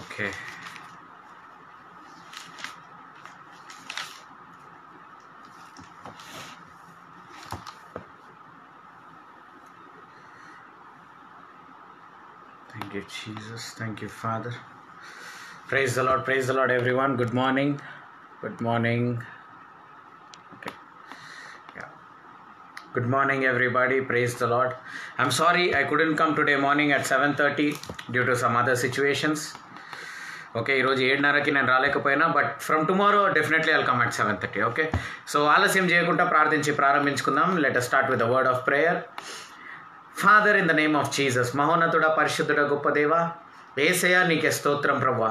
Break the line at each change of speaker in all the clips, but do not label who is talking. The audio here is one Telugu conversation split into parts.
Okay. Thank you, Jesus. Thank you, Father. Praise the Lord, everyone. Good morning. Good morning. Okay. Yeah. Good morning, everybody. Praise the Lord. I'm sorry I couldn't come today morning at 7:30 due to some other situations. Okay, ఈరోజు 7:30కి నేను రాలేకపోయినా, but from tomorrow definitely I'll come at 7:30. Okay, so ఆలస్యం చేయకుండా ప్రారంభించుకుందాం. Let us start with the word of prayer. Father, in the name of Jesus, మహోన్నతుడా, పరిశుద్ధుడ, గొప్ప దేవ, యేసయ్య నీకే స్తోత్రం ప్రభువా.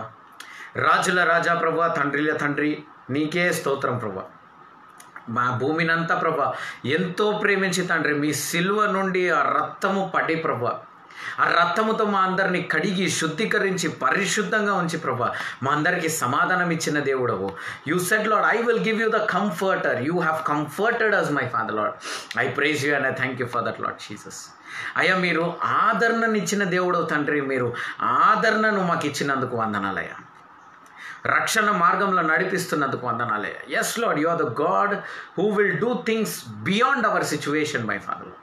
రాజుల రాజా ప్రభువా, తండ్రిల తండ్రి నీకే స్తోత్రం ప్రభువా. మా భూమినంతా ప్రభువా ఎంతో ప్రేమించి తండ్రి మీ సిలువ నుండి ఆ రక్తము పడి ప్రభువా, ఆ రక్తముతో మా అందరిని కడిగి శుద్ధీకరించి పరిశుద్ధంగా ఉంచి ప్రభువా మా అందరికీ సమాధానం ఇచ్చిన దేవుడవు. You said Lord, I will give you the comforter. You have comforted us my father Lord. I praise you and I thank you for that Lord Jesus. అయ్యా, మీరు ఆదరణనిచ్చిన దేవుడవు తండ్రి. మీరు ఆదరణను మాకు ఇచ్చినందుకు వందనాలయ్యా. రక్షణ మార్గంలో నడిపిస్తున్నందుకు వందనాలయ్యా. Yes Lord, you are the God who will do things beyond our situation my father.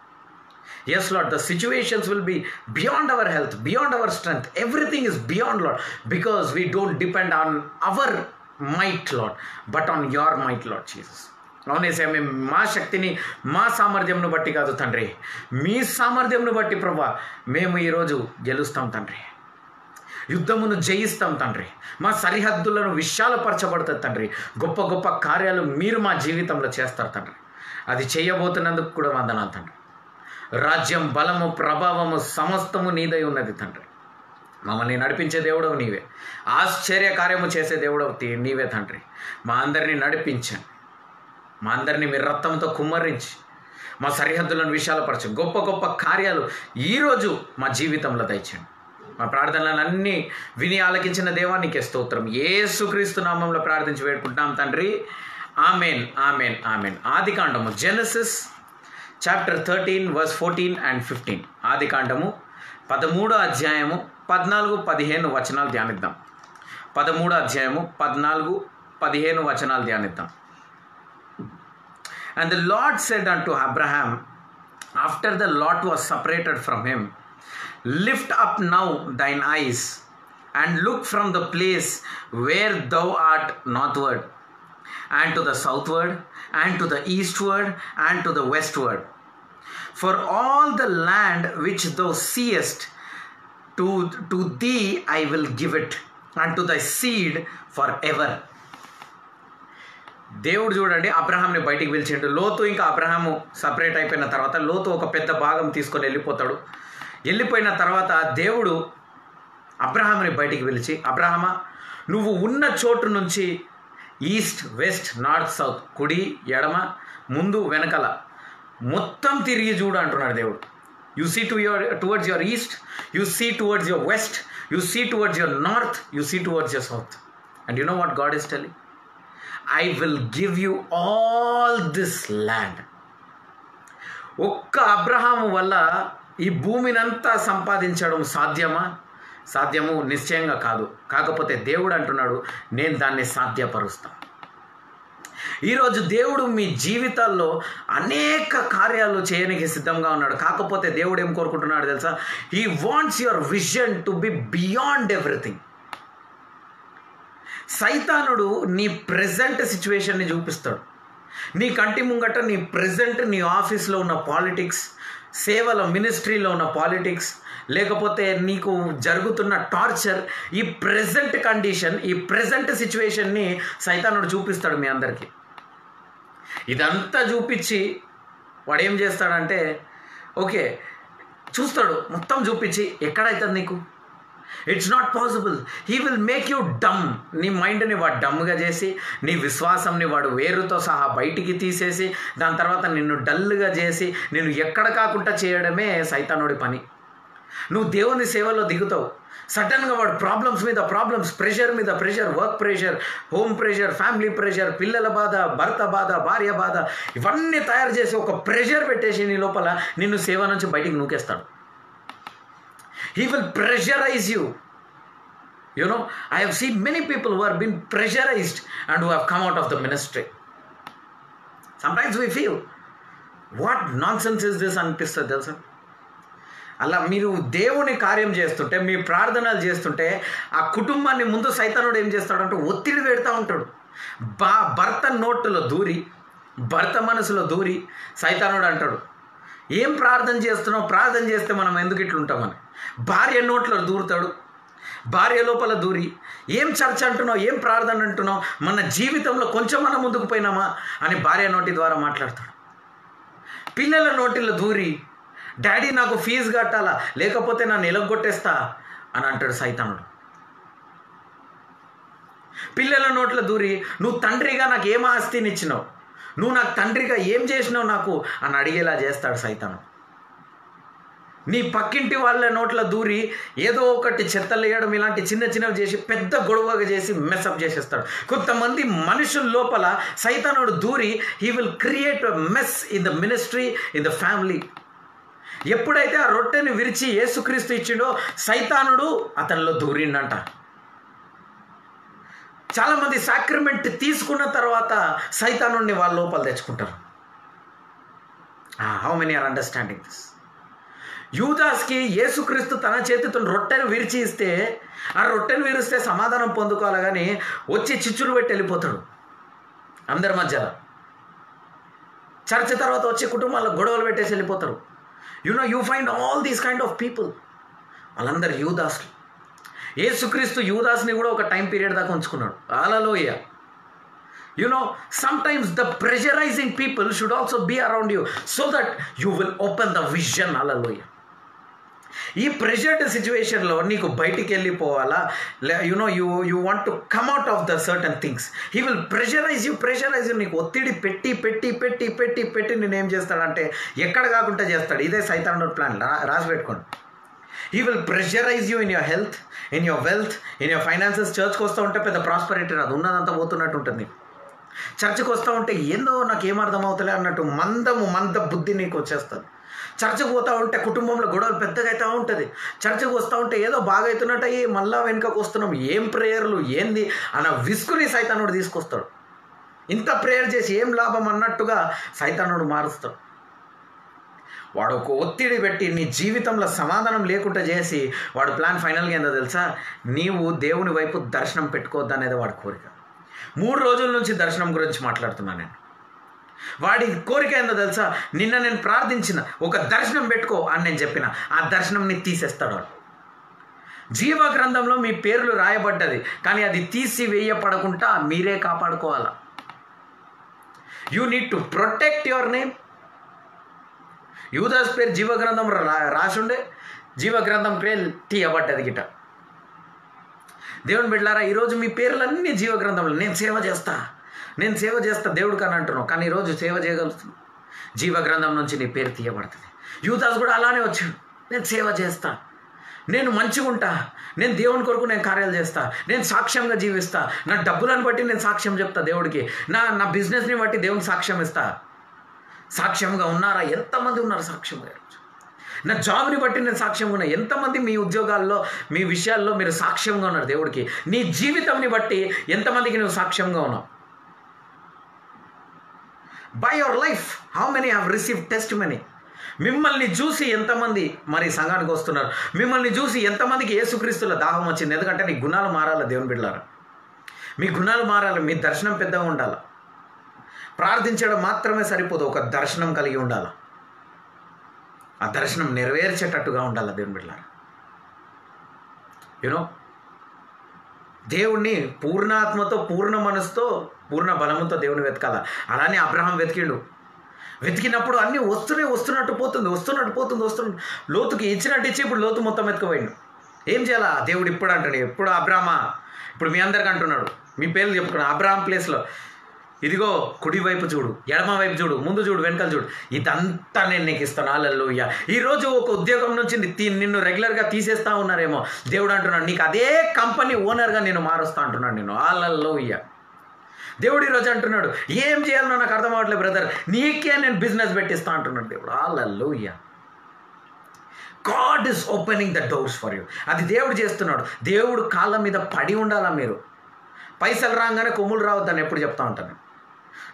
Yes, Lord, the situations will be beyond our health, beyond our strength. Everything is beyond, Lord, because we don't depend on our might, Lord, but on your might, Lord Jesus. అవునేసే, మేము మా శక్తిని మా సామర్థ్యంను బట్టి కాదు తండ్రి, మీ సామర్థ్యంను బట్టి ప్రభా మేము ఈరోజు గెలుస్తాం తండ్రి. యుద్ధమును జయిస్తాం తండ్రి. మా సరిహద్దులను విశాలపరచబడుతుంది తండ్రి. గొప్ప గొప్ప కార్యాలు మీరు మా జీవితంలో చేస్తారు తండ్రి. అది చేయబోతున్నందుకు కూడా వందనాలు తండ్రి. రాజ్యం, బలము, ప్రభావము సమస్తము నీదై ఉన్నది తండ్రి. మమ్మల్ని నడిపించే దేవుడవు నీవే. ఆశ్చర్య కార్యము చేసే దేవుడవు నీవే తండ్రి. మా అందరినీ నడిపించండి. మా అందరినీ మీ రక్తంతో కుమ్మరించి మా సరిహద్దులను విశాలపరచు. గొప్ప గొప్ప కార్యాలు ఈరోజు మా జీవితంలో దయచేయండి. మా ప్రార్థనలన్నీ విని ఆలకించిన దేవానికే స్తోత్రం. యేసుక్రీస్తు నామంలో ప్రార్థించి వేడుకుంటున్నాం తండ్రి. Amen, amen, amen. ఆదికాండము, జెనసిస్ చాప్టర్ 13 verse 14 and 15. ఆదికాండము 13వ అధ్యాయము 14-15 వచనాలు ధ్యానిద్దాం. 13వ అధ్యాయము 14-15 వచనాలు ధ్యానిద్దాం. And the Lord said unto Abraham, after the Lot was separated from him, lift up now thine eyes and look from the place where thou art northward, and to the southward, and to the eastward, and to the westward. For all the land which thou seest, to thee I will give it, and to thy seed forever. దేవుడు చూడండి, అబ్రహాంని బయటికి పిలిచిండు. లోతు ఇంకా అబ్రహాము సపరేట్ అయిపోయిన తర్వాత లోతు ఒక పెద్ద భాగం తీసుకొని వెళ్ళిపోతాడు. వెళ్ళిపోయిన తర్వాత దేవుడు అబ్రహాంని బయటికి పిలిచి, అబ్రహామా, నువ్వు ఉన్న చోటు నుంచి ఈస్ట్, వెస్ట్, నార్త్, సౌత్, కుడి, ఎడమ, ముందు, వెనకల మొత్తం తిరిగి చూడు అంటున్నాడు దేవుడు. You see towards your east, you see towards your west, you see towards your north, you see towards your south. And you know what God is telling? I will give you all this land. ఒక్క అబ్రహాము వల్ల ఈ భూమినంతా సంపాదించడం సాధ్యము నిశ్చయంగా కాదు. కాకపోతే దేవుడు అంటున్నాడు, నేను దాన్ని సాధ్యపరుస్తాను. ఈరోజు దేవుడు మీ జీవితాల్లో అనేక కార్యాలు చేయడానికి సిద్ధంగా ఉన్నాడు. కాకపోతే దేవుడు ఏం కోరుకుంటున్నాడు తెలుసా? He wants your vision to be beyond everything. సైతానుడు నీ ప్రెజెంట్ సిచ్యువేషన్ని చూపిస్తాడు. నీ కంటి ముంగట నీ ప్రెజెంట్, నీ ఆఫీస్లో ఉన్న పాలిటిక్స్, సేవలో మినిస్ట్రీలో ఉన్న పాలిటిక్స్, లేకపోతే నీకు జరుగుతున్న టార్చర్, ఈ ప్రెజెంట్ కండిషన్, ఈ ప్రెజెంట్ సిచ్యువేషన్ని సైతానుడు చూపిస్తాడు మీ అందరికీ. ఇదంతా చూపించి వాడు ఏం చేస్తాడంటే, ఓకే చూస్తాడు, మొత్తం చూపించి ఎక్కడైతుంది నీకు, it's not possible. He will make you dumb. నీ మైండ్ని వాడు డమ్గా చేసి, నీ విశ్వాసంని వాడు వేరుతో సహా బయటికి తీసేసి, దాని తర్వాత నిన్ను డల్గా చేసి, నిన్ను ఎక్కడ కాకుండా చేయడమే సైతానుడి పని. నువ్వు దేవుని సేవలో దిగుతావు, సడన్గా వాడు ప్రాబ్లమ్స్ మీద ప్రాబ్లమ్స్, ప్రెషర్ మీద pressure, work pressure, home pressure, family pressure, పిల్లల బాధ, భర్త బాధ, భార్య బాధ, ఇవన్నీ తయారు చేసి ఒక ప్రెషర్ పెట్టేసి నీ లోపల నిన్ను సేవ నుంచి బయటికి నూకేస్తాడు. He will pressurize you. I have seen many people who have been pressurized and who have come out of the ministry. Sometimes we feel, what nonsense is this అనిపిస్తుంది తెలుసా. అలా మీరు దేవుని కార్యం చేస్తుంటే, మీ ప్రార్థనలు చేస్తుంటే, ఆ కుటుంబాన్ని ముందు సైతానుడు ఏం చేస్తాడంటే ఒత్తిడి పెడతా ఉంటాడు. భర్త నోటులో దూరి, భర్త మనసులో దూరి సైతానుడు అంటాడు, ఏం ప్రార్థన చేస్తున్నావు, ప్రార్థన చేస్తే మనం ఎందుకు ఇట్లుంటామని. భార్య నోట్లో దూరుతాడు, భార్య లోపల దూరి ఏం చర్చ అంటున్నావు, ఏం ప్రార్థన అంటున్నావు, మన జీవితంలో కొంచెం మనం ముందుకు పోయినామా అని భార్య నోటి ద్వారా మాట్లాడతాడు. పిల్లల నోటిలో దూరి, డాడీ నాకు ఫీజు కట్టాలా లేకపోతే నన్ను ఎలగొట్టేస్తా అని అంటాడు సైతానుడు. పిల్లల నోట్ల దూరి, నువ్వు తండ్రిగా నాకు ఏం ఆస్తిని ఇచ్చినావు, నువ్వు నాకు తండ్రిగా ఏం చేసినావు నాకు అని అడిగేలా చేస్తాడు సైతానుడు. నీ పక్కింటి వాళ్ళ నోట్ల దూరి ఏదో ఒకటి చెత్తలు వేయడం, ఇలాంటి చిన్న చిన్నవి చేసి పెద్ద గొడవగా చేసి మెస్అప్ చేసేస్తాడు. కొంతమంది మనుషుల లోపల సైతానుడు దూరి he will create mess in the ministry, in the family. ఎప్పుడైతే ఆ రొట్టెని విరిచి యేసుక్రీస్తు ఇచ్చిండో సైతానుడు అతనిలో దూరిండంట. చాలామంది సాక్రిమెంట్ తీసుకున్న తర్వాత సైతానుడిని వాళ్ళ లోపల తెచ్చుకుంటారు. How many are understanding this? యూదాస్కి యేసుక్రీస్తు తన చేతితో రొట్టెను విరిచి ఇస్తే, ఆ రొట్టెను విరిస్తే సమాధానం పొందుకోవాలి, కానీ వచ్చి చిచ్చులు పెట్టి వెళ్ళిపోతాడు అందరి మధ్యలో. చర్చ తర్వాత వచ్చి కుటుంబాల్లో గొడవలు పెట్టేసి వెళ్ళిపోతారు. You find all these kind of people. వాళ్ళందరూ యూదాస్లు. యేసుక్రీస్తు యూదాస్ని కూడా ఒక టైం పీరియడ్ దాకా ఉంచుకున్నాడు. హల్లెలూయా. sometimes the pressurizing people should also be around you so that you will open the vision. Hallelujah. ఈ ప్రెషర్డ్ సిచ్యువేషన్లో నీకు బయటికి వెళ్ళిపోవాలా, you want to come out of the certain things. He will pressurise you. నీకు ఒత్తిడి పెట్టి పెట్టి పెట్టి పెట్టి పెట్టి నేను ఏం చేస్తాడంటే ఎక్కడ కాకుండా చేస్తాడు. ఇదే సైతానుడి ప్లాన్, రాసి పెట్టుకోండి. He will pressurise you in your health, in your wealth, in your finances. చర్చ్కి వస్తూ ఉంటే పెద్ద ప్రాస్పరిటీ రాదు, ఉన్నదంతా పోతున్నట్టు ఉంటుంది. చర్చకు వస్తూ ఉంటే ఏందో నాకు ఏమర్థం అవుతలే అన్నట్టు మంద బుద్ధి నీకు వచ్చేస్తుంది. చర్చకు పోతూ ఉంటే కుటుంబంలో గొడవలు పెద్దగా అవుతూ ఉంటుంది. చర్చకు వస్తూ ఉంటే ఏదో బాగా అవుతున్నట్టు అయ్యి మళ్ళా వెనుకకు వస్తున్నాం, ఏం ప్రేయర్లు ఏంది అన్న విసుకుని సైతానుడు తీసుకొస్తాడు. ఇంత ప్రేయర్ చేసి ఏం లాభం అన్నట్టుగా సైతానుడు మారుస్తాడు. వాడు ఒక ఒత్తిడి పెట్టి నీ జీవితంలో సమాధానం లేకుండా చేసి వాడు ప్లాన్ ఫైనల్గా ఏందో తెలుసా, నీవు దేవుని వైపు దర్శనం పెట్టుకోవద్దు అనేది వాడి కోరిక. 3 రోజుల నుంచి దర్శనం గురించి మాట్లాడుతున్నాను నేను. వాడి కోరిక ఏందో తెలుసా, నిన్న నేను ప్రార్థించిన ఒక దర్శనం పెట్టుకో అని నేను చెప్పిన, ఆ దర్శనంని తీసేస్తాడు వాడు. జీవ గ్రంథంలో మీ పేర్లు రాయబడ్డది, కానీ అది తీసి వేయపడకుండా మీరే కాపాడుకోవాలా. You need to protect your name. Yudas పేరు జీవ గ్రంథం రాసుండే, జీవ గ్రంథం పేరు తీయబడ్డది గిట. దేవుని బిడ్డలారా, ఈరోజు మీ పేర్లన్నీ జీవ గ్రంథంలో. నేను సేవ చేస్తా దేవుడికి అని అంటున్నావు, కానీ ఈరోజు సేవ చేయగలుగుతున్నావు. జీవ గ్రంథం నుంచి నీ పేరు తీయబడుతుంది. యూదాస్ కూడా అలానే వచ్చాడు. నేను సేవ చేస్తా, నేను మంచిగా ఉంటా, నేను దేవుని కొరకు నేను కార్యాలు చేస్తా, నేను సాక్ష్యంగా జీవిస్తా, నా డబ్బులను బట్టి నేను సాక్ష్యం చెప్తా దేవుడికి, నా బిజినెస్ని బట్టి దేవునికి సాక్ష్యం ఇస్తా. సాక్ష్యంగా ఉన్నారా? ఎంతమంది ఉన్నారు సాక్ష్యంగా? నా జాబ్ని బట్టి నేను సాక్ష్యంగా ఉన్నా. ఎంతమంది మీ ఉద్యోగాల్లో, మీ విషయాల్లో మీరు సాక్ష్యంగా ఉన్నారు దేవుడికి? నీ జీవితంని బట్టి ఎంతమందికి నువ్వు సాక్ష్యంగా ఉన్నావు? By your life how many have received testimony? మిమ్మల్ని చూసి ఎంతమంది మరి సంఘానికి వస్తున్నారు? మిమ్మల్ని చూసి ఎంతమందికి యేసుక్రీస్తుల దాహం వచ్చింది? ఎందుకంటే నీ గుణాలు మారాలి దేవుని బిడ్డలారా. మీ గుణాలు మారాలి, మీ దర్శనం పెద్దగా ఉండాలి. ప్రార్థించడం మాత్రమే సరిపోదు, ఒక దర్శనం కలిగి ఉండాలి. ఆ దర్శనం నెరవేర్చేటట్టుగా ఉండాలి దేవుని బిడ్డలారా. దేవుణ్ణి పూర్ణాత్మతో, పూర్ణ మనసుతో, పూర్ణ బలముతో దేవుని వెతకాల. అలానే అబ్రహాం వెతికినప్పుడు అన్నీ వస్తున్నట్టు పోతుంది. లోతుకి ఇచ్చినట్టు ఇచ్చి ఇప్పుడు లోతు మొత్తం వెతకపోయిండు. ఏం చేయాలా దేవుడు ఇప్పుడు అంటాడు, ఎప్పుడు అబ్రామా, ఇప్పుడు మీ అందరికి అంటున్నాడు, మీ పేర్లు చెప్పుకున్నాడు. అబ్రహాం ప్లేస్లో ఇదిగో కుడి వైపు చూడు, ఎడమ వైపు చూడు, ముందు చూడు, వెనకాల చూడు, ఇదంతా నేను నీకు ఇస్తాను. హల్లెలూయా. ఈరోజు ఒక ఉద్యోగం నుంచి నిన్ను రెగ్యులర్గా తీసేస్తా ఉన్నారేమో, దేవుడు అంటున్నాడు నీకు అదే కంపెనీ ఓనర్గా నేను మారుస్తా అంటున్నాడు నేను. హల్లెలూయా. దేవుడు ఈరోజు అంటున్నాడు ఏం చేయాలనో నాకు అర్థం అవ్వట్లేదు బ్రదర్, నీకే నేను బిజినెస్ పెట్టిస్తా అంటున్నాడు దేవుడు. Hallelujah. God is opening the doors for you. అది దేవుడు చేస్తున్నాడు. దేవుడు కాళ్ళ మీద పడి ఉండాలా మీరు. పైసలు రాగానే కొమ్ములు రావద్దని ఎప్పుడు చెప్తా ఉంటాను.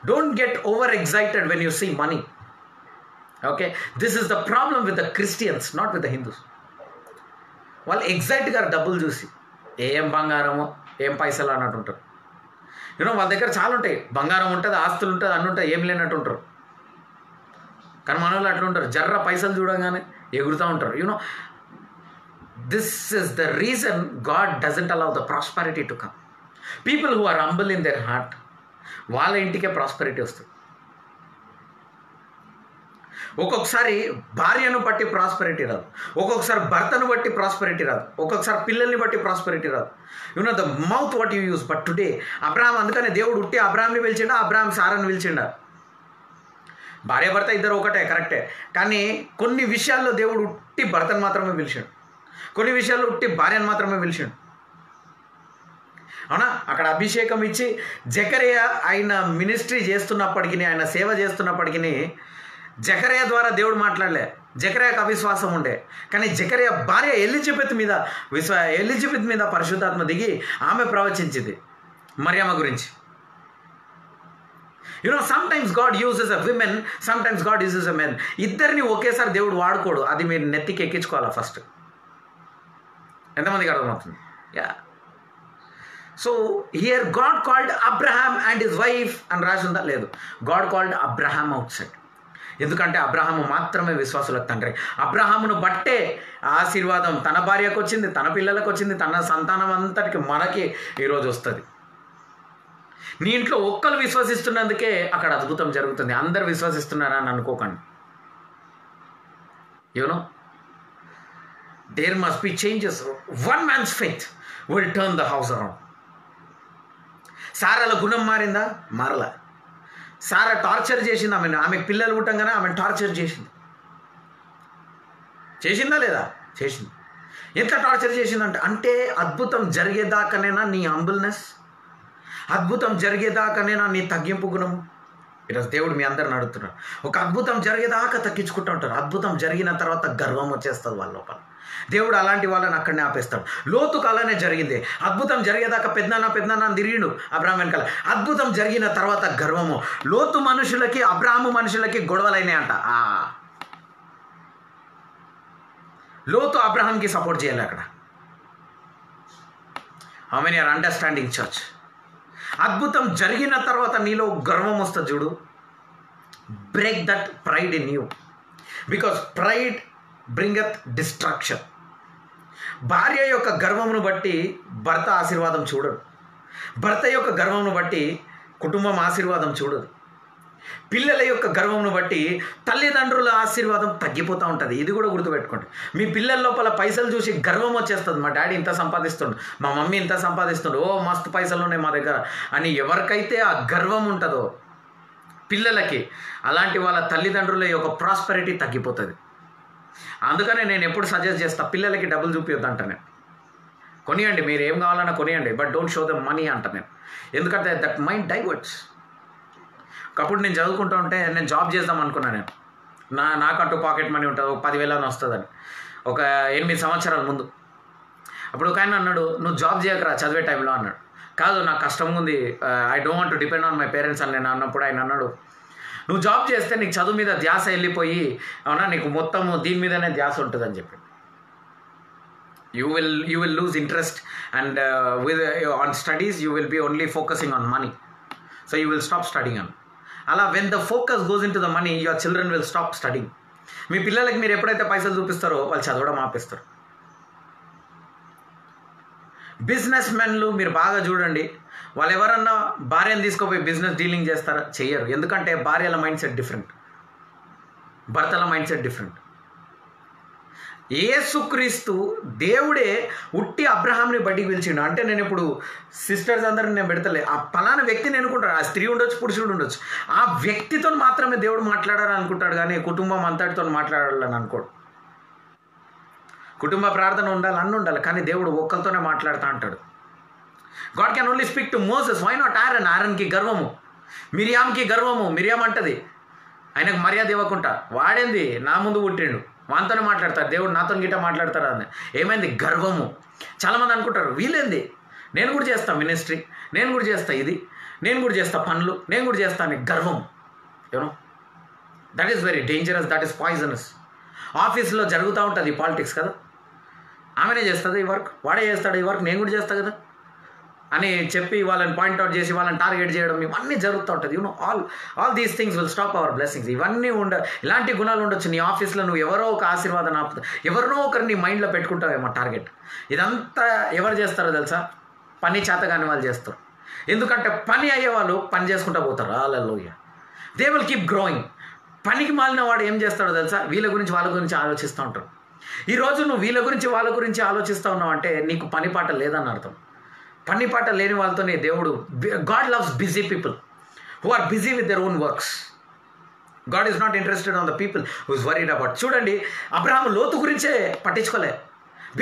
Don't get over excited when you see money. Okay, this is the problem with the Christians, not with the Hindus. వాళ్ళు ఎగ్జైట్గా డబ్బులు చూసి ఏం బంగారమో ఏం పైసలు అన్నట్టు ఉంటారు. యూనో వాళ్ళ దగ్గర చాలా ఉంటాయి, బంగారం ఉంటుంది, ఆస్తులు ఉంటుంది, అన్నీ ఉంటాయి, ఏం లేనట్టు ఉంటారు. కానీ మన వాళ్ళు అట్లా ఉంటారు, జర్ర పైసలు చూడగానే ఎగురుతూ ఉంటారు. You know this is the reason God doesn't allow the prosperity to come. People who are humble in their heart, వాళ్ళ ఇంటికే ప్రాస్పరిటీ వస్తుంది. ఒక్కొక్కసారి భార్యను బట్టి ప్రాస్పరిటీ రాదు, ఒక్కొక్కసారి భర్తను బట్టి ప్రాస్పరిటీ రాదు, ఒక్కొక్కసారి పిల్లల్ని బట్టి ప్రాస్పరిటీ రాదు. You know the mouth what you use. But today Abraham, అందుకనే దేవుడు ఉట్టి అబ్రహాంని పిలిచిండా, అబ్రహాం సారాన్ని పిలిచిండా. భార్య భర్త ఇద్దరు ఒకటే, కరెక్టే. కానీ కొన్ని విషయాల్లో దేవుడు ఉట్టి భర్తను మాత్రమే పిలిచాడు, కొన్ని విషయాల్లో ఉట్టి భార్యను మాత్రమే పిలిచాడు. అవునా? అక్కడ అభిషేకం ఇచ్చి జకరియా ఆయన మినిస్ట్రీ చేస్తున్నప్పటికీ, ఆయన సేవ చేస్తున్నప్పటికీ జకరియా ద్వారా దేవుడు మాట్లాడలే. జకరియాకు అవిశ్వాసం ఉండే, కానీ జకరియా భార్య ఎలిజబెత్ మీద పరిశుద్ధాత్మ దిగి ఆమె ప్రవచించింది మరియమ్మ గురించి. You know sometimes God uses a women, sometimes God uses a men. ఇద్దరిని ఒకేసారి దేవుడు వాడుకోడు. అది మీరు నెత్తికి ఎక్కించుకోవాలా ఫస్ట్. ఎంతమందికి అర్థమవుతుంది? Yeah. So here God called Abraham and his wife అని రాసి ఉందా? లేదు. God called Abraham out side. ఎందుకంటే అబ్రహాము మాత్రమే విశ్వాసులకు తండ్రి. అబ్రహామును బట్టే ఆశీర్వాదం తన భార్యకు వచ్చింది, తన పిల్లలకు వచ్చింది, తన సంతానం అంతటికి మనకి ఈరోజు వస్తుంది. నీ ఇంట్లో ఒక్కరు విశ్వసిస్తున్నందుకే అక్కడ అద్భుతం జరుగుతుంది. అందరు విశ్వసిస్తున్నారా అని అనుకోకండి. You know there must be changes. One man's faith will turn the house around. సారాల గుణం మారిందా? మారలా. సారా టార్చర్ చేసింది ఆమెకు పిల్లలు పుట్టంగానే ఆమెను టార్చర్ చేసిందా లేదా? చేసింది. ఎంత టార్చర్ చేసిందంటే అద్భుతం జరిగేదాకానేనా నీ హంబుల్నెస్, అద్భుతం జరిగేదాకానేనా నీ తగ్గింపు గుణం? ఈరోజు దేవుడు మీ అందరిని అడుగుతున్నాడు. ఒక అద్భుతం జరిగేదాకా తగ్గించుకుంటూ ఉంటారు, అద్భుతం జరిగిన తర్వాత గర్వం వచ్చేస్తుంది వాళ్ళ లోపల. దేవుడు అలాంటి వాళ్ళని అక్కడనే ఆపేస్తాడు. లోతుకు అలానే జరిగింది. అద్భుతం జరిగేదాకా పెద్దనాన్న తిరిగిండు అబ్రాహాం వెనకాల. అద్భుతం జరిగిన తర్వాత గర్వము. లోతు మనుషులకి అబ్రాహాము మనుషులకి గొడవలైనాయంట. లోతు అబ్రహాంకి సపోర్ట్ చేయాలి అక్కడ. How many are understanding church? అద్భుతం జరిగిన తర్వాత నీలో గర్వం వస్తుంది చూడు. Break that pride in you, because pride bringeth destruction. భార్య యొక్క గర్వమును బట్టి భర్త ఆశీర్వాదం చూడడు, భర్త యొక్క గర్వమును బట్టి కుటుంబం ఆశీర్వాదం చూడదు, పిల్లల యొక్క గర్వమును బట్టి తల్లిదండ్రుల ఆశీర్వాదం తగ్గిపోతూ ఉంటుంది. ఇది కూడా గుర్తుపెట్టుకోండి. మీ పిల్లల లోపల పైసలు చూసి గర్వం వచ్చేస్తుంది. మా డాడీ ఇంత సంపాదిస్తుండు, మా మమ్మీ ఇంత సంపాదిస్తుండు, ఓ మస్తు పైసలు ఉన్నాయి మా దగ్గర అని ఎవరికైతే ఆ గర్వం ఉంటుందో పిల్లలకి, అలాంటి వాళ్ళ తల్లిదండ్రుల యొక్క ప్రాస్పెరిటీ తగ్గిపోతుంది. అందుకనే నేను ఎప్పుడు సజెస్ట్ చేస్తా, పిల్లలకి డబ్బులు చూపించొద్దు అంట నేను. కొనియండి, మీరు ఏం కావాలన్నా కొనియండి, but don't show the money అంట నేను. ఎందుకంటే దట్ మైండ్ డైవర్ట్స్. ఒకప్పుడు నేను చదువుకుంటూ ఉంటే నేను జాబ్ చేద్దాం అనుకున్నాను. నేను నాకంటూ పాకెట్ మనీ ఉంటుంది, 10,000 అని వస్తుందని, ఒక 8 సంవత్సరాల ముందు. అప్పుడు ఒక ఆయన అన్నాడు, నువ్వు జాబ్ చేయకరా చదివే టైంలో అన్నాడు. కాదు, నాకు కష్టంగా ఉంది, I don't want to depend on my parents అని నేను అన్నప్పుడు ఆయన అన్నాడు, నువ్వు జాబ్ చేస్తే నీకు చదువు మీద ధ్యాస వెళ్ళిపోయి, అవునా, నీకు మొత్తం దీని మీదనే ధ్యాస ఉంటుందని చెప్పి, you will lose interest and on studies you will be only focusing on money, so you will stop studying on. అలా when the focus goes into the money, your children will stop studying. మీ పిల్లలకి మీరు ఎప్పుడైతే పైసలు చూపిస్తారో వాళ్ళు చదవడం ఆపేస్తారు. బిజినెస్ మెన్లు మీరు బాగా చూడండి, వాళ్ళు ఎవరన్నా భార్యను తీసుకుపోయి బిజినెస్ డీలింగ్ చేస్తారా? చెయ్యరు. ఎందుకంటే భార్యల మైండ్ సెట్ డిఫరెంట్, భర్తల మైండ్ సెట్ డిఫరెంట్. యేసుక్రీస్తు దేవుడే ఉట్టి అబ్రహాంని బయటికి పిలిచిండు. అంటే నేను ఇప్పుడు సిస్టర్స్ అందరిని నేను పెడతలే, ఆ పలానా వ్యక్తిని అనుకుంటాడు. ఆ స్త్రీ ఉండొచ్చు, పురుషుడు ఉండొచ్చు, ఆ వ్యక్తితో మాత్రమే దేవుడు మాట్లాడాలని అనుకుంటాడు, కానీ కుటుంబం అంతటితో మాట్లాడాలని అనుకోడు. కుటుంబ ప్రార్థన ఉండాలి, అన్నీ ఉండాలి, కానీ దేవుడు ఒక్కరితోనే మాట్లాడుతూ అంటాడు. God can only speak to Moses, why not Aaron? ఆరన్కి గర్వము, మిరియామ్కి గర్వము. మిరియామ్ అంటది ఆయనకు మర్యాద ఇవ్వకుండా, వాడేంది నా ముందు పుట్టిండు, వానితోనే మాట్లాడతారు, దేవుడు నాతో గిట్ట మాట్లాడతారు అని. ఏమైంది? గర్వము. చాలామంది అనుకుంటారు వీళ్ళేంది, నేను కూడా చేస్తా మినిస్ట్రీ, నేను కూడా చేస్తా ఇది, నేను కూడా చేస్తా పనులు, నేను కూడా చేస్తా అని గర్వం. You know that is very dangerous, that is poisonous. ఆఫీస్లో జరుగుతూ ఉంటుంది పాలిటిక్స్ కదా, ఆమెనే చేస్తుంది ఈ వర్క్, వాడే చేస్తాడు ఈ వర్క్, నేను కూడా చేస్తా కదా అని చెప్పి వాళ్ళని పాయింట్అవుట్ చేసి వాళ్ళని టార్గెట్ చేయడం ఇవన్నీ జరుగుతూ ఉంటుంది. You know all these things will stop our blessings. ఇవన్నీ ఇలాంటి గుణాలు ఉండొచ్చు. నీ ఆఫీస్లో నువ్వు ఎవరో ఒక ఆశీర్వాదం ఆపుతా, ఎవరినో ఒకరు నీ మైండ్లో పెట్టుకుంటావేమో టార్గెట్. ఇదంతా ఎవరు చేస్తారో తెలుసా? పని చేతగాని వాళ్ళు చేస్తారు. ఎందుకంటే పని అయ్యే వాళ్ళు పని చేసుకుంటూ పోతారు. Hallelujah. They will keep growing. పనికి మాలిన వాడు ఏం చేస్తాడో తెలుసా? వీళ్ళ గురించి వాళ్ళ గురించి ఆలోచిస్తూ ఉంటారు. ఈరోజు నువ్వు వీళ్ళ గురించి వాళ్ళ గురించి ఆలోచిస్తూ ఉన్నావు అంటే నీకు పని పాట లేదని అర్థం. పని పాట లేని వాళ్ళతోనే దేవుడు, God loves busy people who are busy with their own works. God is not interested on the people who is worried about. చూడండి, అబ్రహాం లోతు గురించే పట్టించుకోలే,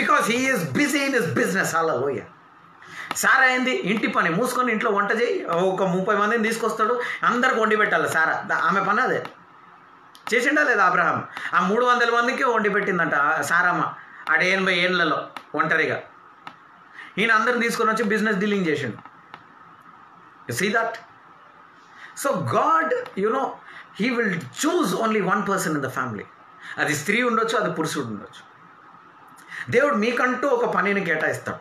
because he is busy in his business. Hallelujah. Sarah అయింది, ఇంటి పని మూసుకొని ఇంట్లో వంట చేయి, ఒక 30 మందిని తీసుకొస్తాడు, అందరికి వండి పెట్టాలి. సారా ఆమె పని అదే చేసిండా లేదా? అబ్రహాం ఆ 300 మందికి వండి పెట్టిందంట సారమ్మ. ఆడ 80 ఏళ్ళలో ఒంటరిగా. ఈయన అందరిని తీసుకొని వచ్చి బిజినెస్ డీలింగ్ చేసిండు. You see that? So God you know he will choose only one person in the family. అది స్త్రీ ఉండొచ్చు, అది పురుషుడు ఉండొచ్చు. దేవుడు మీకంటూ ఒక పనిని కేటాయిస్తాడు.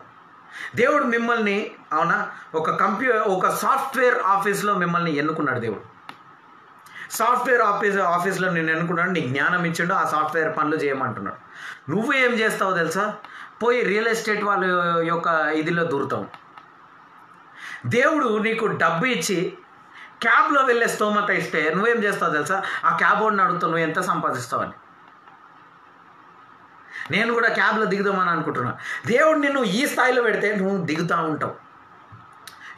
దేవుడు మిమ్మల్ని ఒక సాఫ్ట్వేర్ ఆఫీస్లో మిమ్మల్ని ఎన్నుకున్నాడు. దేవుడు సాఫ్ట్వేర్ ఆఫీస్లో నేను ఎన్నుకున్నాడు, నీకు జ్ఞానం ఇచ్చిండు, ఆ సాఫ్ట్వేర్ పనులు చేయమంటున్నాడు. నువ్వు ఏం చేస్తావు తెలుసా? పోయి రియల్ ఎస్టేట్ వాళ్ళ యొక్క ఇదిలో దూరుతావు. దేవుడు నీకు డబ్బు ఇచ్చి క్యాబ్లో వెళ్ళే స్తోమత ఇస్తే నువ్వేం చేస్తావు తెలుసా? ఆ క్యాబ్ వాడిని అడుగుతావు, నువ్వు ఎంత సంపాదిస్తావని. నేను కూడా క్యాబ్లో దిగుదామని అనుకుంటున్నా. దేవుడు నిన్ను ఈ స్థాయిలో పెడితే నువ్వు దిగుతూ ఉంటావు.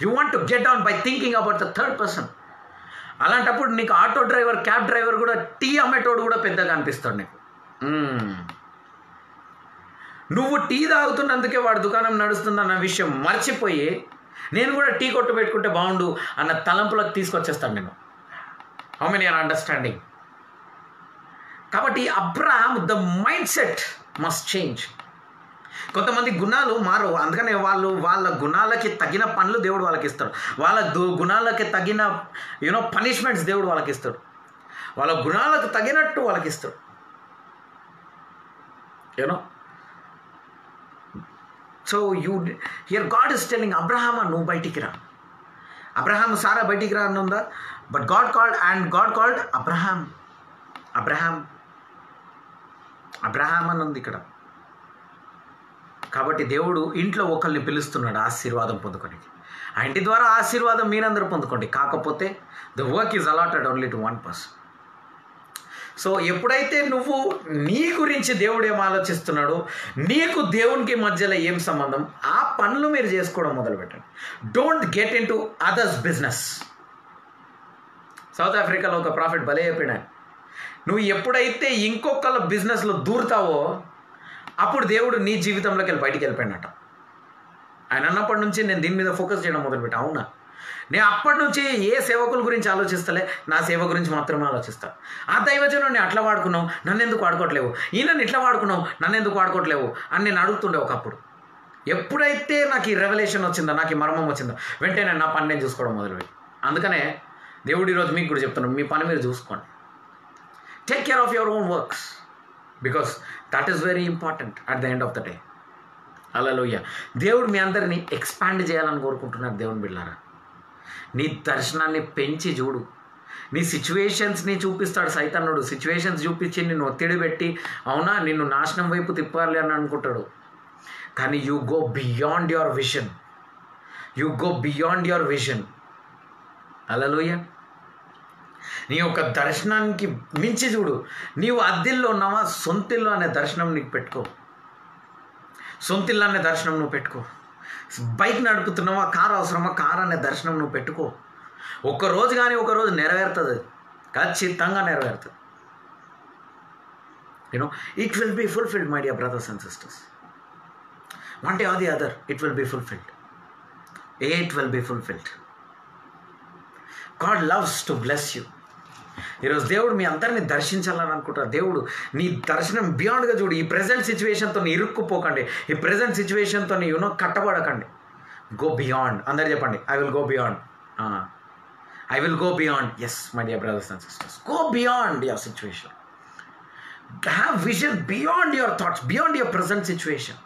You want to get down by thinking about the third person. అలాంటప్పుడు నీకు ఆటో డ్రైవర్, క్యాబ్ డ్రైవర్ కూడా, టీ అమ్మేటోడు కూడా పెద్దగా అనిపిస్తాడు నీకు. నువ్వు టీ తాగుతున్నందుకే వాడు దుకాణం నడుస్తుందన్న విషయం మర్చిపోయి నేను కూడా టీ కొట్టు పెట్టుకుంటే బాగుండు అన్న తలంపులకు తీసుకొచ్చేస్తాను నేను. How many are understanding? కాబట్టి Abraham the mindset must change. కొంతమంది గుణాలు మారవు, అందుకనే వాళ్ళ గుణాలకి తగిన పనులు దేవుడు వాళ్ళకి ఇస్తాడు. వాళ్ళ గుణాలకి తగిన పనిష్మెంట్స్ దేవుడు వాళ్ళకి ఇస్తాడు. వాళ్ళ గుణాలకు తగినట్టు వాళ్ళకి ఇస్తాడు. So here God is telling Abraham, నువ్వు బయటికి రా. అబ్రహాం సారా బయటికి రా అని ఉందా? బట్ గాడ్ కాల్డ్ అబ్రహాం అని ఉంది ఇక్కడ. కాబట్టి దేవుడు ఇంట్లో ఒకరిని పిలుస్తున్నాడు ఆశీర్వాదం పొందుకొని. ఆ ఇంటి ద్వారా ఆశీర్వాదం మీరందరూ పొందుకోండి. కాకపోతే the work is allotted only to one person. So ఎప్పుడైతే నువ్వు నీ గురించి దేవుడు ఏం ఆలోచిస్తున్నాడో, నీకు దేవునికి మధ్యలో ఏం సంబంధం, ఆ పనులు మీరు చేసుకోవడం మొదలుపెట్టండి. Don't get into others business. South ఆఫ్రికాలో ఒక ప్రాఫిట్ భలే చెప్పాడు. నువ్వు ఎప్పుడైతే ఇంకొకళ్ళ బిజినెస్లో దూరుతావో అప్పుడు దేవుడు నీ జీవితంలోకి వెళ్ళి బయటికి వెళ్ళిపోయినట్ట. ఆయన అన్నప్పటి నుంచి నేను దీని మీద ఫోకస్ చేయడం మొదలుపెట్టా. అవునా, నేను అప్పటి నుంచి ఏ సేవకుల గురించి ఆలోచిస్తలే, నా సేవ గురించి మాత్రమే ఆలోచిస్తాను. ఆ దైవజనుడిని అట్లా వాడుకున్నావు, నన్ను ఎందుకు వాడుకోవట్లేవు, ఈయనని ఇట్లా వాడుకున్నావు, నన్ను ఎందుకు వాడుకోవట్లేవు అని నేను అడుగుతుండే ఒకప్పుడు. ఎప్పుడైతే నాకు ఈ రెవల్యూషన్ వచ్చిందో, నాకు ఈ మర్మం వచ్చిందో, వెంటనే నా పని నేను చూసుకోవడం మొదలుపెట్టి. అందుకనే దేవుడు ఈరోజు మీకు కూడా చెప్తున్నాను, మీ పని మీరు చూసుకోండి. Take care of your own works, because that is very important at the end of the day. Hallelujah. దేవుడు మీ అందరినీ ఎక్స్పాండ్ చేయాలని కోరుకుంటున్నారు. దేవుని బిడ్డలారా, నీ దర్శనాన్ని పెంచి చూడు. నీ సిచ్యువేషన్స్ని చూపిస్తాడు సైతానుడు. సిచ్యువేషన్స్ చూపించి నిన్ను ఒత్తిడి పెట్టి అవునా నిన్ను నాశనం వైపు తిప్పాలి అని అనుకుంటాడు. కానీ you go beyond your vision. Hallelujah. నీ యొక్క దర్శనానికి మించి చూడు. నీవు అద్దెల్లో ఉన్నావా, సొంతిల్లు అనే దర్శనం నీకు పెట్టుకో. సొంతిల్లు అనే దర్శనం నువ్వు పెట్టుకో. బైక్ నడుపుతున్నావా, కారు అవసరమా, కారు అనే దర్శనం నువ్వు పెట్టుకో. ఒక్కరోజు కానీ ఒకరోజు నెరవేరుతుంది, ఖచ్చితంగా నెరవేరుతుంది. It will be fulfilled my dear brothers and sisters. One day or the other it will be fulfilled. God loves to bless you. ఈరోజు దేవుడు మీ అందరినీ దర్శించాలని అనుకుంటారు. దేవుడు నీ దర్శనం బియాండ్గా చూడు. ఈ ప్రజెంట్ సిచ్యువేషన్తో ఇరుక్కుపోకండి, ఈ ప్రజెంట్ సిచ్యువేషన్తో కట్టబడకండి. Go beyond. అందరు చెప్పండి, I will go beyond. I will go beyond. Yes my dear brothers and sisters, go beyond your situation. Have vision beyond your thoughts, beyond your present situation.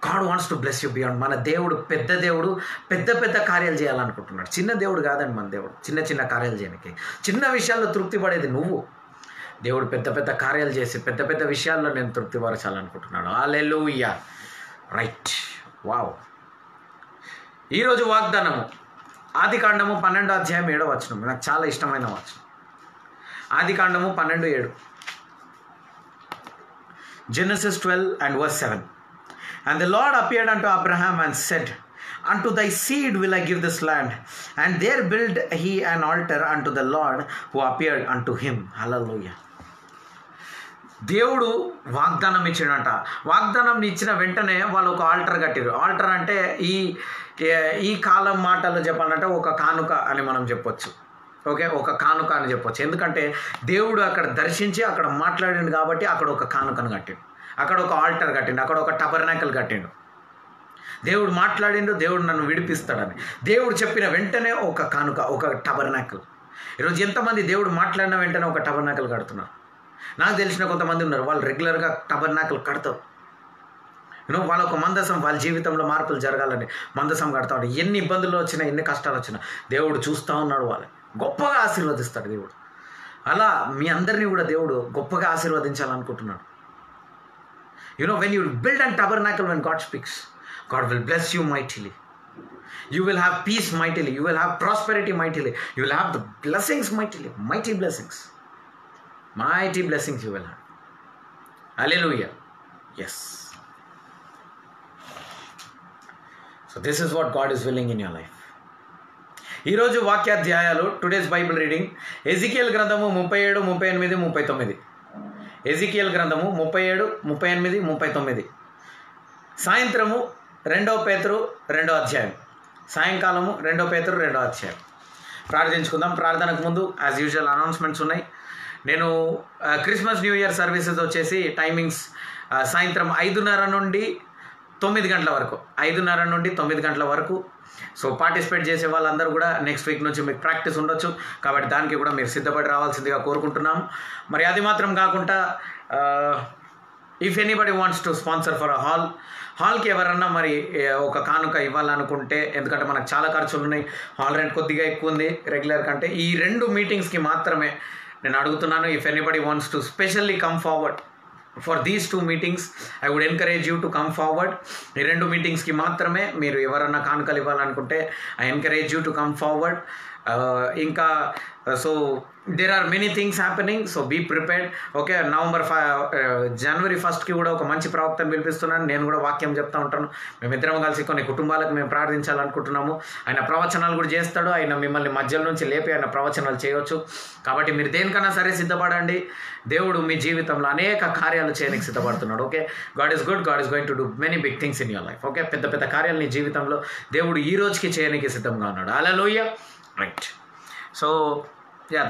God wants to bless you beyond. మన దేవుడు పెద్ద దేవుడు, పెద్ద పెద్ద కార్యాలు చేయాలనుకుంటున్నాడు. చిన్న దేవుడు కాదండి మన దేవుడు. చిన్న చిన్న కార్యాలు చేయడానికి, చిన్న విషయాల్లో తృప్తి పడేది నువ్వు. దేవుడు పెద్ద పెద్ద కార్యాలు చేసి పెద్ద పెద్ద విషయాల్లో నేను తృప్తి పరచాలనుకుంటున్నాడు. హల్లెలూయా. రైట్. వావ్. ఈరోజు వాగ్దానము ఆదికాండము 12:7 నాకు చాలా ఇష్టమైన వచనం. ఆదికాండము 12:7. Genesis 12:7. And the Lord appeared unto Abraham and said, Unto thy seed will I give this land. And there built he an altar unto the Lord who appeared unto him. Hallelujah. దేవుడు వాగ్దానం ఇచ్చాడంట. వాగ్దానం ఇచ్చిన వెంటనే వాళ్ళు ఒక ఆల్టర్ కట్టారు. ఆల్టర్ అంటే ఈ కాలం మాటల్లో చెప్పాలంటే ఒక కానుక అని మనం చెప్పొచ్చు. ఓకే, ఒక కానుక అని చెప్పొచ్చు. ఎందుకంటే దేవుడు అక్కడ దర్శించి అక్కడ మాట్లాడిండు కాబట్టి అక్కడ ఒక కానుకను కట్టిండు, అక్కడ ఒక ఆల్టర్ కట్టిండు, అక్కడ ఒక టబర్నాకల్ కట్టిండు. దేవుడు మాట్లాడిండు, దేవుడు నన్ను విడిపిస్తాడని. దేవుడు చెప్పిన వెంటనే ఒక కానుక, ఒక టబర్నాకల్. ఈరోజు ఎంతమంది దేవుడు మాట్లాడిన వెంటనే ఒక టబర్నాకల్ కడుతున్నారు? నాకు తెలిసిన కొంతమంది ఉన్నారు, వాళ్ళు రెగ్యులర్గా టబర్నాకల్ కడతారు. వాళ్ళ ఒక మందసం, వాళ్ళ జీవితంలో మార్పులు జరగాలని మందసం కడతా ఉంటారు. ఎన్ని ఇబ్బందులు వచ్చినా, ఎన్ని కష్టాలు వచ్చినా దేవుడు చూస్తూ ఉన్నాడు. వాళ్ళని గొప్పగా ఆశీర్వదిస్తాడు దేవుడు. అలా మీ అందరినీ కూడా దేవుడు గొప్పగా ఆశీర్వదించాలనుకుంటున్నాడు. When you build a tabernacle, when God speaks, God will bless you mightily. You will have peace mightily. You will have prosperity mightily. You will have the blessings mightily. Mighty blessings. Mighty blessings you will have. Hallelujah. Yes. So this is what God is willing in your life. ఈరోజు వాక్యాధ్యాయాలు, టుడేస్ బైబిల్ రీడింగ్ ఎజికియల్ గ్రంథము 37, 38, 39. ఎజికియల్ గ్రంథము 37, 38, 39. సాయంత్రము 2 పేతురు 2వ అధ్యాయం. సాయంకాలము 2 పేతురు 2వ అధ్యాయం. ప్రార్థించుకుందాం. ప్రార్థనకు ముందు యాజ్ యూజువల్ అనౌన్స్మెంట్స్ ఉన్నాయి. నేను క్రిస్మస్ న్యూ ఇయర్ సర్వీసెస్ వచ్చేసి టైమింగ్స్ సాయంత్రం 5:30 నుండి 9 గంటల వరకు, 5:30 నుండి 9 గంటల వరకు. సో పార్టిసిపేట్ చేసే వాళ్ళందరూ కూడా నెక్స్ట్ వీక్ నుంచి మీకు ప్రాక్టీస్ ఉండొచ్చు, కాబట్టి దానికి కూడా మీరు సిద్ధపడి రావాల్సిందిగా కోరుకుంటున్నాము. మరి అది మాత్రం కాకుండా if anybody wants to sponsor for a హాల్కి ఎవరన్నా మరి ఒక కానుక ఇవ్వాలనుకుంటే, ఎందుకంటే మనకు చాలా ఖర్చులు ఉన్నాయి, హాల్ రెంట్ కొద్దిగా ఎక్కువ ఉంది రెగ్యులర్ కంటే. ఈ 2 మీటింగ్స్కి మాత్రమే నేను అడుగుతున్నాను. If anybody wants to specially come forward for these 2 meetings, I would encourage you to come forward. ఈ 2 మీటింగ్స్కి మాత్రమే మీరు ఎవరన్నా కానుకలు ఇవ్వాలనుకుంటే I encourage you to come forward. ఇంకా so there are many things happening, so be prepared. Okay, జనవరి 1st కూడా ఒక మంచి ప్రవక్తను పిలిపిస్తున్నాను. నేను కూడా వాక్యం చెప్తా ఉంటాను. మేమిద్దరం కలిసి కొన్ని కుటుంబాలకు మేము ప్రార్థించాలనుకుంటున్నాము. ఆయన ప్రవచనాలు కూడా చేస్తాడు. ఆయన మిమ్మల్ని మధ్యలో నుంచి లేపి ఆయన ప్రవచనాలు చేయవచ్చు. కాబట్టి మీరు దేనికన్నా సరే సిద్ధపడండి. దేవుడు మీ జీవితంలో అనేక కార్యాలు చేయడానికి సిద్ధపడుతున్నాడు. Okay, God is good. God is going to do many big things in your life. Okay, పెద్ద పెద్ద కార్యాలు నీ జీవితంలో దేవుడు ఈ రోజుకి చేయడానికి సిద్ధంగా ఉన్నాడు. Hallelujah. Right. So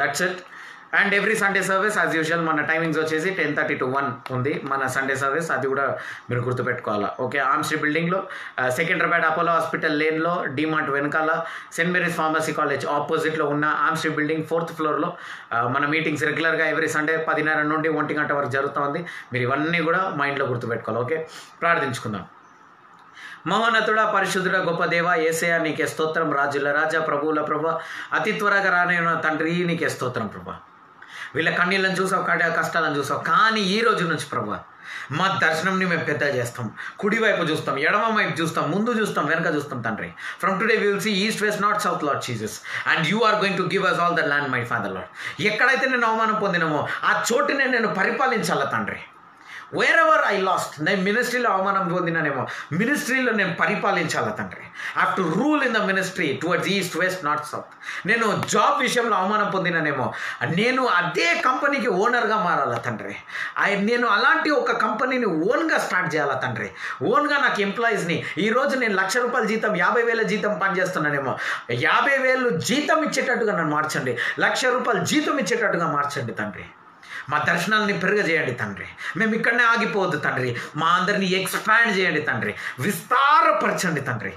that's it. And every Sunday service as usual మన టైమింగ్స్ వచ్చేసి 10:30 to 1 ఉంది మన సండే సర్వీస్. అది కూడా మీరు గుర్తుపెట్టుకోవాలా. ఓకే, ఆర్మ్స్ట్రీ బిల్డింగ్లో, సెకండ్రాబాద్ అపోలో హాస్పిటల్ లేన్లో, డిమార్ట్ వెనకాల, సెయింట్ మేరీస్ ఫార్మసీ కాలేజ్ ఆపోజిట్లో ఉన్న ఆర్మ్స్ట్రీ బిల్డింగ్ 4th ఫ్లోర్లో మన మీటింగ్స్ రెగ్యులర్గా ఎవ్రీ సండే 10:30 నుండి 1 గంట వరకు జరుగుతుంది. మీరు ఇవన్నీ కూడా మైండ్లో గుర్తుపెట్టుకోవాలి. ఓకే, ప్రార్థించుకుందాం. మహోన్నతుడ, పరిశుద్ధుడ, గొప్ప దేవ యేసయ్య, నీకే స్తోత్రం. రాజుల రాజా, ప్రభువుల ప్రభ, అతి త్వరగా రానైన తండ్రి, నీకే స్తోత్రం ప్రభా. వీళ్ళ కన్నీళ్ళని చూసావు, కష్టాలను చూసావు, కానీ ఈ రోజు నుంచి ప్రభా మా దర్శనంని మేము పెద్ద చేస్తాం. కుడివైపు చూస్తాం, ఎడమ వైపు చూస్తాం, ముందు చూస్తాం, వెనక చూస్తాం తండ్రి. From today we will see east, west, north, south, Lord Jesus. And you are going to give us all the land my father Lord. ఎక్కడైతే నేను అవమానం పొందినామో ఆ చోటునే నేను పరిపాలించాలా తండ్రి. వేర్ ఎవర్ ఐ లాస్ట్, నేను మినిస్ట్రీలో అవమానం పొందినానేమో, మినిస్ట్రీలో నేను పరిపాలించాలా తండ్రి. I have to rule in the ministry towards east, west, north, south. నేను జాబ్ విషయంలో అవమానం పొందినానేమో, నేను అదే కంపెనీకి ఓనర్గా మారాలా తండ్రి. నేను అలాంటి ఒక కంపెనీని ఓన్గా స్టార్ట్ చేయాలా తండ్రి. ఓన్గా నాకు ఎంప్లాయీస్ని, ఈరోజు నేను ₹1,00,000 జీతం, 50,000 జీతం పనిచేస్తున్నానేమో, 50,000 జీతం ఇచ్చేటట్టుగా నన్ను మార్చండి. ₹1,00,000 జీతం ఇచ్చేటట్టుగా మార్చండి తండ్రి. మా దర్శనాలని పెరగజేయండి తండ్రి. మేము ఇక్కడనే ఆగిపోవద్దు తండ్రి. మా అందరినీ ఎక్స్పాండ్ చేయండి తండ్రి. విస్తారపరచండి తండ్రి.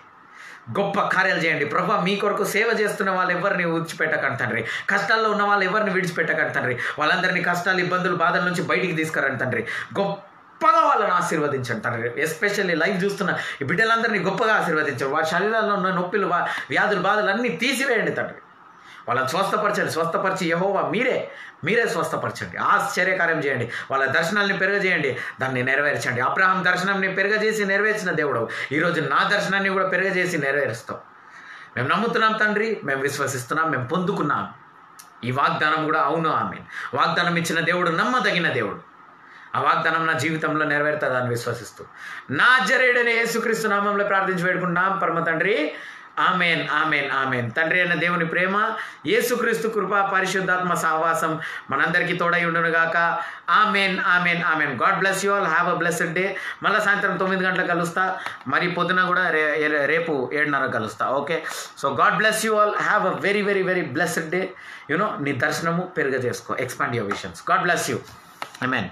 గొప్ప కార్యాలు చేయండి ప్రభా. మీ కొరకు సేవ చేస్తున్న వాళ్ళు ఎవరిని విడిచిపెట్టకండి తండ్రి. కష్టాల్లో ఉన్న వాళ్ళు ఎవరిని విడిచిపెట్టకండి తండ్రి. వాళ్ళందరినీ కష్టాలు, ఇబ్బందులు, బాధల నుంచి బయటికి తీసుకురండి తండ్రి. గొప్పగా వాళ్ళని ఆశీర్వదించండి తండ్రి. ఎస్పెషల్లీ లైవ్ చూస్తున్న ఈ బిడ్డలందరినీ గొప్పగా ఆశీర్వదించండి. వారి శరీరాల్లో ఉన్న నొప్పులు, వ్యాధులు, బాధలు అన్నీ తీసివేయండి తండ్రి. వాళ్ళని స్వస్థపరచండి. స్వస్థపరిచి యెహోవా మీరే స్వస్థపరచండి. ఆశ్చర్యకార్యం చేయండి. వాళ్ళ దర్శనాల్ని పెరగజేయండి, దాన్ని నెరవేర్చండి. అబ్రహాం దర్శనాన్ని పెరగజేసి నెరవేర్చిన దేవుడు ఈరోజు నా దర్శనాన్ని కూడా పెరగజేసి నెరవేరుస్తాం. మేము నమ్ముతున్నాం తండ్రి, మేము విశ్వసిస్తున్నాం, మేము పొందుకున్నాం. ఈ వాగ్దానం కూడా అవును ఆమేన్. వాగ్దానం ఇచ్చిన దేవుడు నమ్మదగిన దేవుడు. ఆ వాగ్దానం నా జీవితంలో నెరవేరుతుందని విశ్వసిస్తూ నాజరేయుడైన యేసుక్రీస్తు నామంలో ప్రార్థించి వేడుకుంటున్నాం పరమ తండ్రి. Amen, amen, amen. తండ్రి అయిన దేవుని ప్రేమ, యేసుక్రీస్తు కృప, పరిశుద్ధాత్మ సహవాసం మనందరికీ తోడై ఉండును గాక. Amen, amen, amen. God bless you all. Have a blessed day. మళ్ళీ సాయంత్రం 9 గంటలకు కలుస్తా. మరి పొద్దున కూడా రేపు 7:30 కలుస్తా. Okay. So God bless you all. Have a very very very blessed day. నీ దర్శనము పెరుగ చేసుకో. Expand your visions. God bless you. Amen.